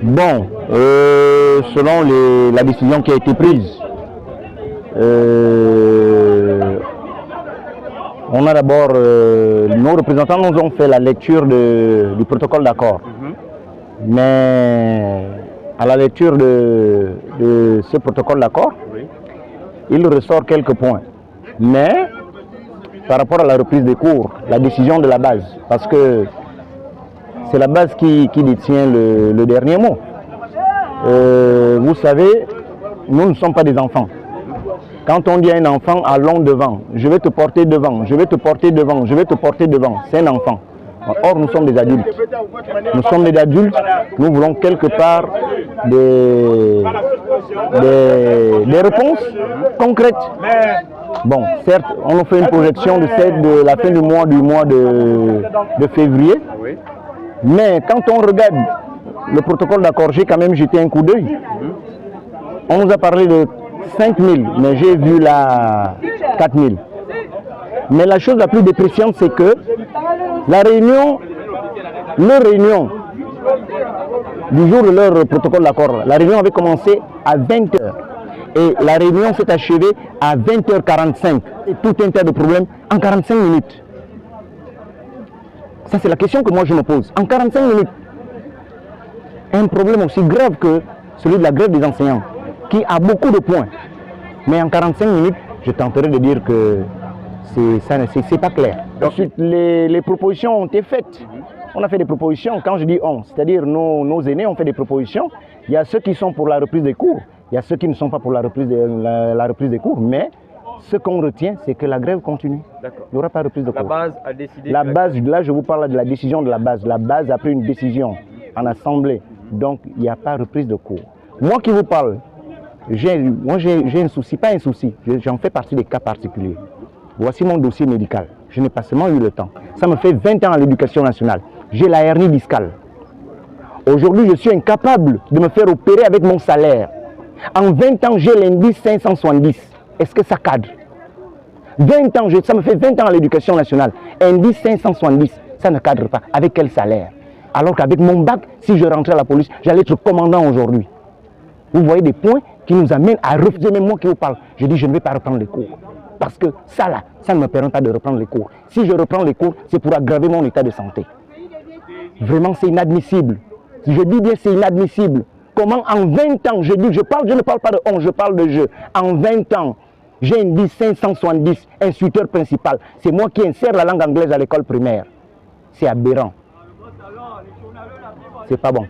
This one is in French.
Bon, selon la décision qui a été prise, on a d'abord, nos représentants nous ont fait la lecture du protocole d'accord. Mais à la lecture de ce protocole d'accord, il ressort quelques points. Mais par rapport à la reprise des cours, la décision de la base, parce que c'est la base qui détient le dernier mot. Vous savez, nous ne sommes pas des enfants. Quand on dit à un enfant, allons devant, je vais te porter devant, je vais te porter devant, je vais te porter devant, c'est un enfant. Or, nous sommes des adultes. Nous sommes des adultes, nous voulons quelque part des réponses concrètes. Bon, certes, on nous fait une projection de la fin du mois de février, mais quand on regarde le protocole d'accord, j'ai quand même jeté un coup d'œil. On nous a parlé de 5 000, mais j'ai vu là 4 000. Mais la chose la plus dépréciante, c'est que leur réunion du jour de leur protocole d'accord, la réunion avait commencé à 20 h. Et la réunion s'est achevée à 20h45. Et tout un tas de problèmes en 45 minutes. Ça, c'est la question que moi je me pose. En 45 minutes, un problème aussi grave que celui de la grève des enseignants, qui a beaucoup de points. Mais en 45 minutes, je tenterai de dire que c'est pas clair. Ensuite, les propositions ont été faites. On a fait des propositions. Quand je dis on, c'est-à-dire nos aînés ont fait des propositions. Il y a ceux qui sont pour la reprise des cours. Il y a ceux qui ne sont pas pour la reprise des cours. Mais ce qu'on retient, c'est que la grève continue. Il n'y aura pas de reprise de cours. La base a décidé. La base, là, je vous parle de la décision de la base. La base a pris une décision en assemblée. Donc, il n'y a pas de reprise de cours. Moi qui vous parle, j'ai un souci, pas un souci. J'en fais partie des cas particuliers. Voici mon dossier médical. Je n'ai pas seulement eu le temps. Ça me fait 20 ans à l'éducation nationale. J'ai la hernie discale. Aujourd'hui, je suis incapable de me faire opérer avec mon salaire. En 20 ans, j'ai l'indice 570. Est-ce que ça cadre? 20 ans, ça me fait 20 ans à l'éducation nationale. Indice 570, ça ne cadre pas. Avec quel salaire? Alors qu'avec mon bac, si je rentrais à la police, j'allais être commandant aujourd'hui. Vous voyez des points qui nous amènent à refuser, même moi qui vous parle. Je dis, je ne vais pas reprendre les cours. Parce que ça là, ça ne me permet pas de reprendre les cours. Si je reprends les cours, c'est pour aggraver mon état de santé. Vraiment, c'est inadmissible. Je dis bien, c'est inadmissible. Comment en 20 ans, je ne parle pas de on, je parle de je. En 20 ans, j'ai indice 570, instituteur principal. C'est moi qui insère la langue anglaise à l'école primaire. C'est aberrant. C'est pas bon.